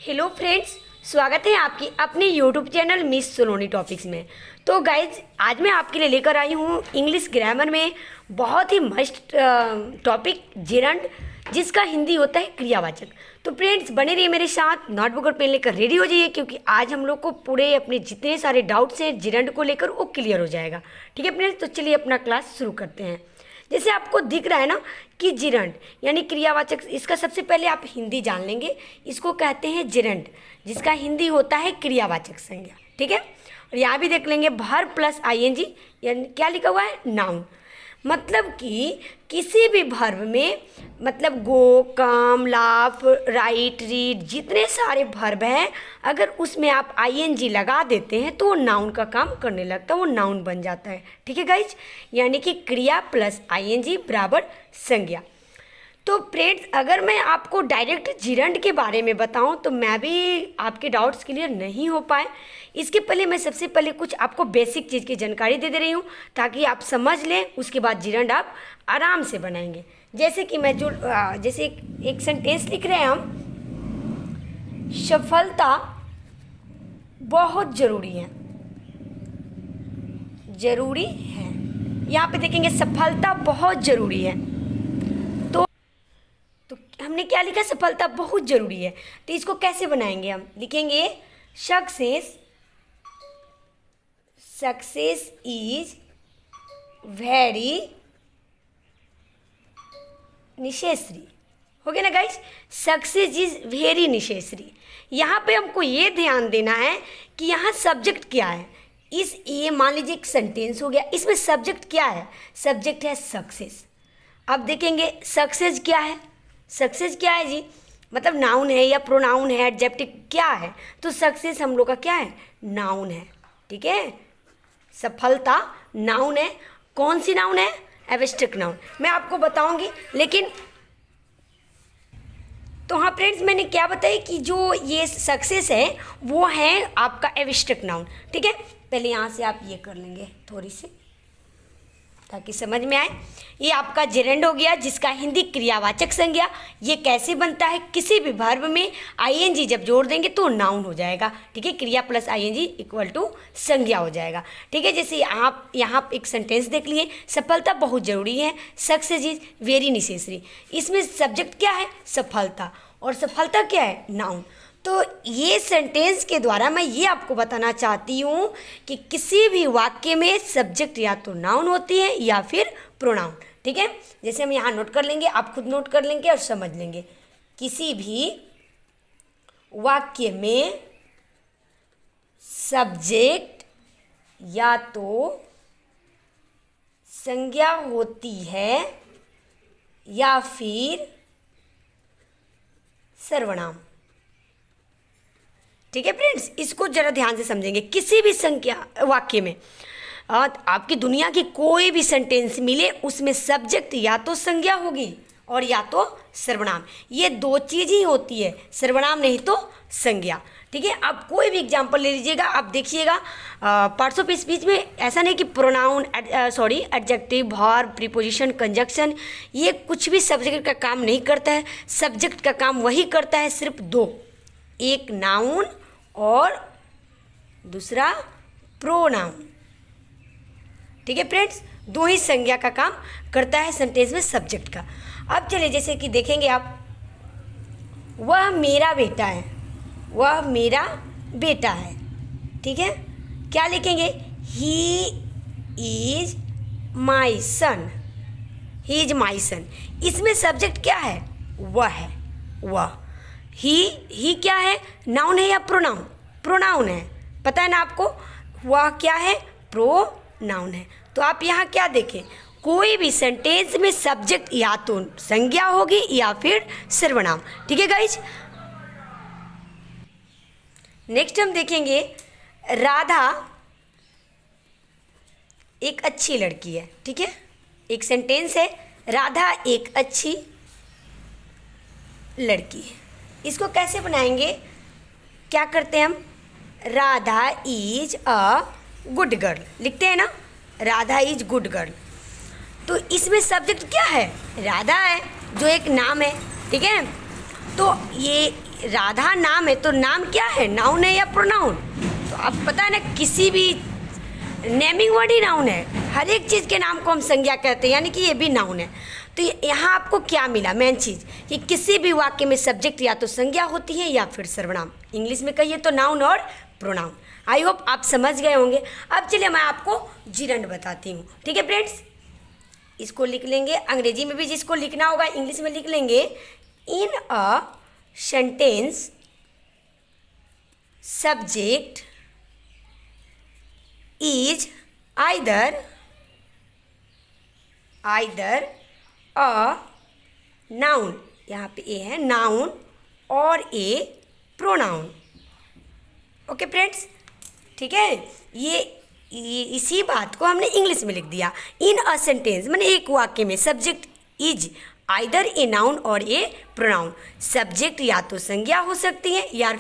Hello friends, स्वागत है आपकी अपने यूट्यूब चैनल मिस सोलोनी टॉपिक्स में। तो गाइज, आज मैं आपके लिए लेकर आई हूँ इंग्लिश ग्रामर में बहुत ही मस्त टॉपिक जिरंड, जिसका हिंदी होता है क्रियावाचक। तो फ्रेंड्स, बने रहिए मेरे साथ, नोटबुक और पेन लेकर रेडी हो जाइए, क्योंकि आज हम लोग को पूरे अपने जितने सारे डाउट्स हैं जिरंड को लेकर वो क्लियर हो जाएगा। ठीक है फ्रेंड्स, तो चलिए अपना क्लास शुरू करते हैं। जैसे आपको दिख रहा है ना कि जिरंड यानी क्रियावाचक, इसका सबसे पहले आप हिंदी जान लेंगे। इसको कहते हैं जिरंड, जिसका हिंदी होता है क्रियावाचक संज्ञा। ठीक है, और यहाँ भी देख लेंगे वर्ब प्लस आईएनजी, यानी क्या लिखा हुआ है, नाउन। मतलब कि किसी भी वर्ब में, मतलब गो, कम, लाफ, राइट, रीड, जितने सारे वर्ब हैं, अगर उसमें आप आईएनजी लगा देते हैं तो वो नाउन का काम करने लगता है, वो नाउन बन जाता है। ठीक है गाइज, यानी कि क्रिया प्लस आईएनजी बराबर संज्ञा। तो फ्रेंड्स, अगर मैं आपको डायरेक्ट जिरंड के बारे में बताऊं तो मैं भी आपके डाउट्स क्लियर नहीं हो पाए। इसके पहले मैं सबसे पहले कुछ आपको बेसिक चीज़ की जानकारी दे रही हूं, ताकि आप समझ लें, उसके बाद जिरंड आप आराम से बनाएंगे। जैसे कि मैं जो जैसे एक सेंटेंस लिख रहे हैं हम, सफलता बहुत ज़रूरी है। ज़रूरी है, यहाँ पे देखेंगे सफलता बहुत ज़रूरी है। तो हमने क्या लिखा, सफलता बहुत ज़रूरी है। तो इसको कैसे बनाएंगे हम, लिखेंगे सक्सेस इज वेरी नेसेसरी। हो गया ना guys, success is very necessary. यहाँ पे हमको ये ध्यान देना है कि यहाँ सब्जेक्ट क्या है। ये मान लीजिए एक सेंटेंस हो गया, इसमें सब्जेक्ट क्या है, सब्जेक्ट है सक्सेस। अब देखेंगे सक्सेस क्या है, सक्सेस क्या है जी, मतलब नाउन है या प्रोनाउन है, एडजेक्टिव क्या है। तो सक्सेस हम लोग का क्या है, नाउन है। ठीक है, सफलता नाउन है। कौन सी नाउन है, एब्स्ट्रैक्ट नाउन, मैं आपको बताऊंगी। लेकिन तो हाँ फ्रेंड्स, मैंने क्या बताया कि जो ये सक्सेस है वो है आपका एब्स्ट्रैक्ट नाउन। ठीक है, पहले यहाँ से आप ये कर लेंगे थोड़ी सी, ताकि समझ में आए। ये आपका जिरंड हो गया, जिसका हिंदी क्रियावाचक संज्ञा। ये कैसे बनता है, किसी भी वर्ब में आईएनजी जब जोड़ देंगे तो नाउन हो जाएगा। ठीक है, क्रिया प्लस आईएनजी इक्वल टू संज्ञा हो जाएगा। ठीक है, जैसे आप यहाँ एक सेंटेंस देख लिए, सफलता बहुत ज़रूरी है, सक्सेस इज वेरी नेसेसरी। इसमें सब्जेक्ट क्या है, सफलता, और सफलता क्या है, नाउन। तो ये सेंटेंस के द्वारा मैं ये आपको बताना चाहती हूँ कि किसी भी वाक्य में सब्जेक्ट या तो नाउन होती है या फिर प्रोनाउन। ठीक है, जैसे हम यहाँ नोट कर लेंगे, आप खुद नोट कर लेंगे और समझ लेंगे। किसी भी वाक्य में सब्जेक्ट या तो संज्ञा होती है या फिर सर्वनाम। ठीक है फ्रेंड्स, इसको जरा ध्यान से समझेंगे। किसी भी संख्या वाक्य में आपकी दुनिया की कोई भी सेंटेंस मिले, उसमें सब्जेक्ट या तो संज्ञा होगी और या तो सर्वनाम। ये दो चीज़ ही होती है, सर्वनाम नहीं तो संज्ञा। ठीक है, आप कोई भी एग्जांपल ले लीजिएगा, आप देखिएगा पार्ट्स ऑफ स्पीच में ऐसा नहीं कि pronoun, adjective, verb, preposition, conjunction, ये कुछ भी सब्जेक्ट का काम नहीं करता है। सब्जेक्ट का काम वही करता है, सिर्फ दो, एक नाउन और दूसरा प्रोनाउन। ठीक है फ्रेंड्स, दो ही संज्ञा का काम करता है सेंटेंस में सब्जेक्ट का। अब चलिए, जैसे कि देखेंगे आप, वह मेरा बेटा है, वह मेरा बेटा है। ठीक है, क्या लिखेंगे, he is my sun, he is my सन। इसमें सब्जेक्ट क्या है, वह है, वह। ही क्या है, नाउन है या प्रोनाउन, प्रोनाउन है, पता है ना आपको। वह क्या है, प्रोनाउन है। तो आप यहाँ क्या देखें, कोई भी सेंटेंस में सब्जेक्ट या तो संज्ञा होगी या फिर सर्वनाम। ठीक है गाइज, नेक्स्ट हम देखेंगे, राधा एक अच्छी लड़की है। ठीक है, एक सेंटेंस है, राधा एक अच्छी लड़की है। इसको कैसे बनाएंगे, क्या करते हैं हम, Radha is a good girl लिखते हैं ना, राधा इज गुड गर्ल। तो इसमें सब्जेक्ट क्या है, राधा है, जो एक नाम है। ठीक है, तो ये राधा नाम है तो नाम क्या है, नाउन है या प्रोनाउन? तो अब पता है ना, किसी भी नेमिंग वर्ड ही नाउन है, हर एक चीज़ के नाम को हम संज्ञा कहते हैं, यानी कि ये भी नाउन है। तो यहाँ आपको क्या मिला मेन चीज़, कि किसी भी वाक्य में सब्जेक्ट या तो संज्ञा होती है या फिर सर्वनाम, इंग्लिश में कहिए तो नाउन और प्रोनाउन। आई होप आप समझ गए होंगे। अब चलिए मैं आपको जिरंड बताती हूँ, ठीक है फ्रेंड्स। इसको लिख लेंगे, अंग्रेजी में भी जिसको लिखना होगा इंग्लिश में लिख लेंगे। In a sentence subject is either a noun, यहाँ पे ए है नाउन, और ए प्रोनाउन। ओके फ्रेंड्स, ठीक है। ये इसी बात को हमने इंग्लिश में लिख दिया। इन अ सेंटेंस मैंने एक वाक्य में subject is either a noun और ए प्रोनाउन। सब्जेक्ट या तो संज्ञा हो सकती है या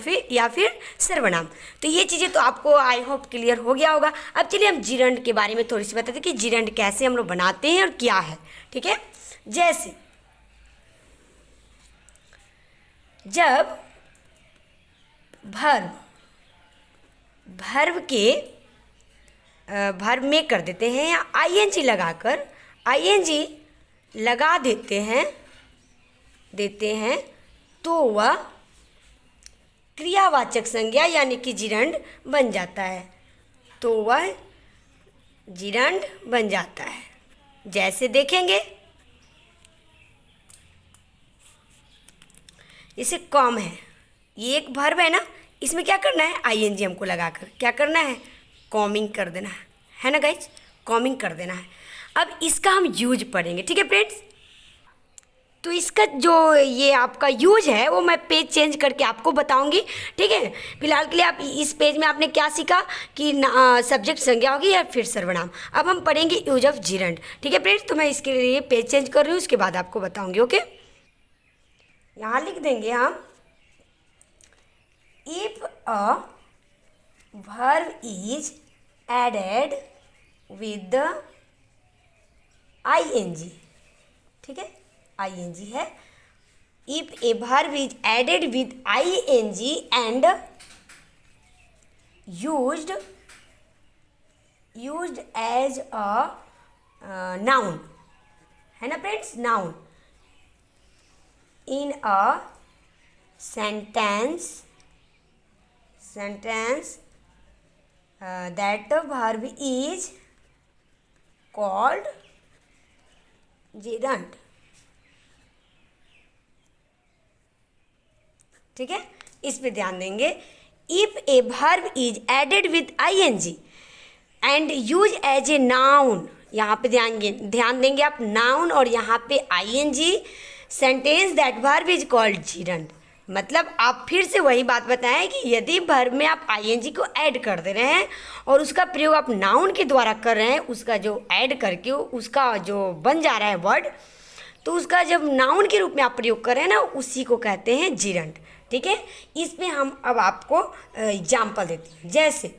फिर सर्वनाम। तो ये चीज़ें तो आपको आई होप क्लियर हो गया होगा। अब चलिए हम जिरंड के बारे में थोड़ी सी बताते हैं कि जिरंड कैसे हम लोग बनाते हैं और क्या है, ठीक है। जैसे जब भर्व के भर्व में कर देते हैं या आईएनजी लगाकर आईएनजी लगा देते हैं तो वह क्रियावाचक संज्ञा यानी कि जिरंड बन जाता है। तो वह जिरंड बन जाता है। जैसे देखेंगे, इसे कॉम है, ये एक वर्ब है ना, इसमें क्या करना है, आईएनजी हमको लगाकर क्या करना है, कॉमिंग कर देना है ना गाइज, कॉमिंग कर देना है। अब इसका हम यूज पढ़ेंगे, ठीक है फ्रेंड्स। तो इसका जो ये आपका यूज है वो मैं पेज चेंज करके आपको बताऊंगी, ठीक है। फिलहाल के लिए आप इस पेज में आपने क्या सीखा कि सब्जेक्ट संज्ञा होगी या फिर सर्वनाम। अब हम पढ़ेंगे यूज ऑफ जिरंड, ठीक है फ्रेंड्स। तो मैं इसके लिए पेज चेंज कर रही हूँ, उसके बाद आपको बताऊंगी। ओके, यहाँ लिख देंगे हम, if a verb is added with ing, ठीक है, ing है। if a verb is added with ing and used as a noun, है ना friends, noun in a sentence that verb is called gerund, ठीक है। इस पे ध्यान देंगे। If A verb is added with ing and used as a noun, यहाँ पे ध्यान देंगे आप, noun और यहाँ पे ing, sentence that verb is called gerund। मतलब आप फिर से वही बात बताएं कि यदि वर्ब में आप आईएनजी को ऐड कर दे रहे हैं और उसका प्रयोग आप नाउन के द्वारा कर रहे हैं, उसका जो ऐड करके उसका जो बन जा रहा है वर्ड, तो उसका जब नाउन के रूप में आप प्रयोग कर रहे हैं ना, उसी को कहते हैं जिरंड, ठीक है। इसमें हम अब आपको एग्जाम्पल देते हैं। जैसे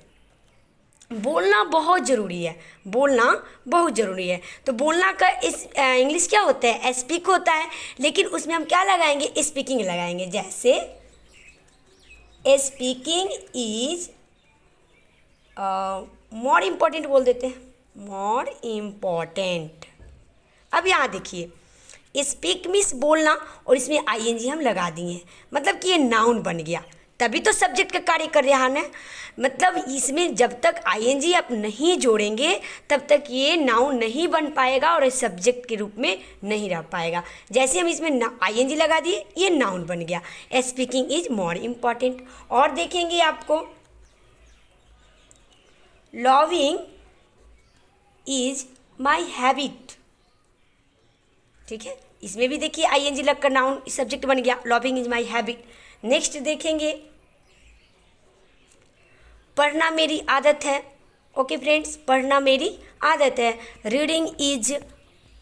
बोलना बहुत ज़रूरी है, बोलना बहुत ज़रूरी है। तो बोलना का इस इंग्लिश क्या होता है, स्पीक होता है, लेकिन उसमें हम क्या लगाएंगे, स्पीकिंग लगाएंगे। जैसे स्पीकिंग इज मोर इम्पॉर्टेंट बोल देते हैं, मोर इम्पॉर्टेंट। अब यहाँ देखिए, स्पीक मीन्स बोलना और इसमें आईएनजी हम लगा दिए, मतलब कि ये नाउन बन गया, तभी तो सब्जेक्ट का कार्य कर रहा है। मतलब इसमें जब तक आईएनजी आप नहीं जोड़ेंगे तब तक ये नाउन नहीं बन पाएगा और सब्जेक्ट के रूप में नहीं रह पाएगा। जैसे हम इसमें आईएनजी लगा दिए, ये नाउन बन गया। Speaking is more important. और देखेंगे आपको, लविंग इज माई हैबिट, ठीक है, इसमें भी देखिए आईएनजी लगकर नाउन सब्जेक्ट बन गया, loving is my habit. Next देखेंगे, पढ़ना मेरी आदत है। ओके फ्रेंड्स, पढ़ना मेरी आदत है, रीडिंग इज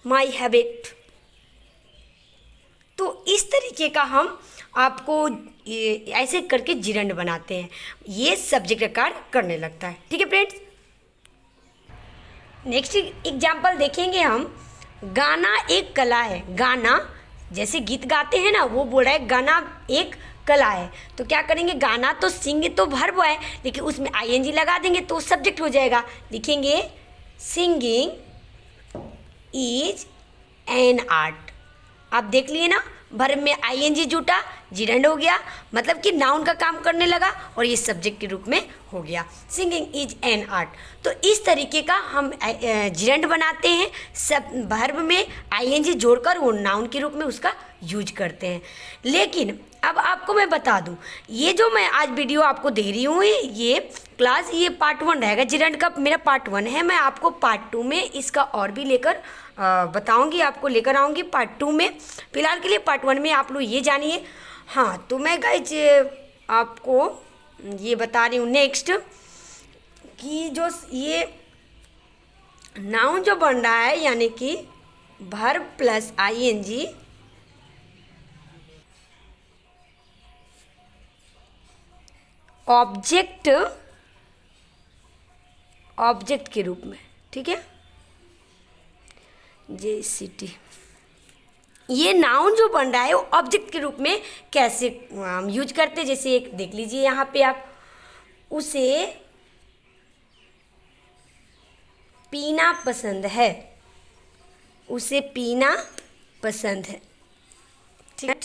माई हैबिट। तो इस तरीके का हम आपको ऐसे करके जिरंड बनाते हैं, ये सब्जेक्ट का कार्य करने लगता है, ठीक है फ्रेंड्स। नेक्स्ट एग्जाम्पल देखेंगे हम, गाना एक कला है। गाना जैसे गीत गाते हैं ना, वो बोल रहा है गाना एक कला है। तो क्या करेंगे, गाना तो सिंग तो वर्ब है, लेकिन उसमें आईएनजी लगा देंगे तो सब्जेक्ट हो जाएगा। लिखेंगे सिंगिंग इज एन आर्ट। आप देख लिए ना, वर्ब में आईएनजी जुटा, जिरंड हो गया, मतलब कि नाउन का काम करने लगा और ये सब्जेक्ट के रूप में हो गया। Singing is an art. तो इस तरीके का हम जिरंड बनाते हैं, सब वर्ब में आईएनजी जोड़कर वो नाउन के रूप में उसका यूज करते हैं। लेकिन अब आपको मैं बता दूं, ये जो मैं आज वीडियो आपको दे रही हूँ, ये क्लास, ये पार्ट 1 रहेगा, जिरंड का मेरा पार्ट 1 है। मैं आपको पार्ट 2 में इसका और भी लेकर बताऊंगी, आपको लेकर आऊँगी पार्ट 2 में। फिलहाल के लिए पार्ट 1 में आप लोग ये जानिए। हाँ, तो मैं गाइज आपको ये बता रही हूँ नेक्स्ट, कि जो ये नाउन जो बन रहा है, यानी कि वर्ब प्लस आईएनजी, ऑब्जेक्ट के रूप में, ठीक है, JCT, ये नाउन जो बन रहा है वो ऑब्जेक्ट के रूप में कैसे हम यूज करते हैं। जैसे एक देख लीजिए यहाँ पे आप, उसे पीना पसंद है, उसे पीना पसंद है, ठीक है।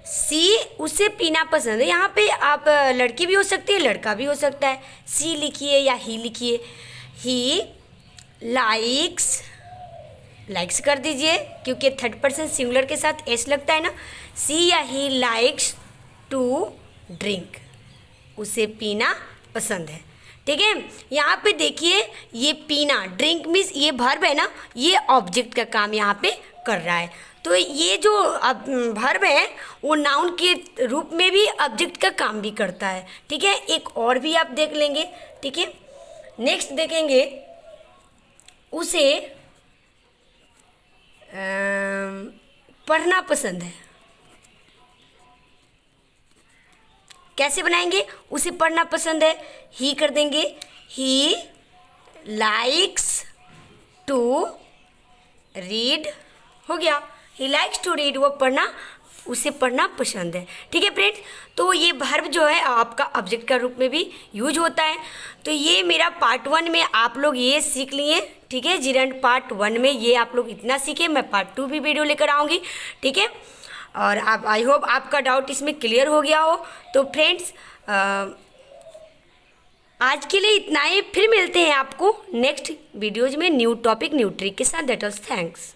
सी, उसे पीना पसंद है, यहाँ पे आप लड़की भी हो सकती है, लड़का भी हो सकता है। सी लिखिए या ही लिखिए। ही लाइक्स, लाइक्स कर दीजिए क्योंकि थर्ड पर्सन सिंगुलर के साथ एस लगता है ना। सी या ही लाइक्स टू ड्रिंक, उसे पीना पसंद है, ठीक है। यहाँ पे देखिए, ये पीना, ड्रिंक मीन्स ये वर्ब है ना, ये ऑब्जेक्ट का काम यहाँ पे कर रहा है। तो ये जो अब वर्ब है वो नाउन के रूप में भी ऑब्जेक्ट का काम भी करता है, ठीक है। एक और भी आप देख लेंगे, ठीक है। नेक्स्ट देखेंगे, उसे पढ़ना पसंद है। कैसे बनाएंगे, उसे पढ़ना पसंद है, ही कर देंगे, ही लाइक्स टू रीड, हो गया, ही लाइक्स टू रीड, वो पढ़ना, उसे पढ़ना पसंद है, ठीक है फ्रेंड्स। तो ये वर्ब जो है आपका ऑब्जेक्ट का रूप में भी यूज होता है। तो ये मेरा पार्ट 1 में आप लोग ये सीख लिए, ठीक है। जिरंड पार्ट 1 में ये आप लोग इतना सीखे, मैं पार्ट 2 भी वीडियो लेकर आऊँगी, ठीक है। और आप, आई होप आपका डाउट इसमें क्लियर हो गया हो। तो फ्रेंड्स, आज के लिए इतना ही, फिर मिलते हैं आपको नेक्स्ट वीडियोज़ में न्यू टॉपिक न्यू ट्रिक के साथ। That was thanks.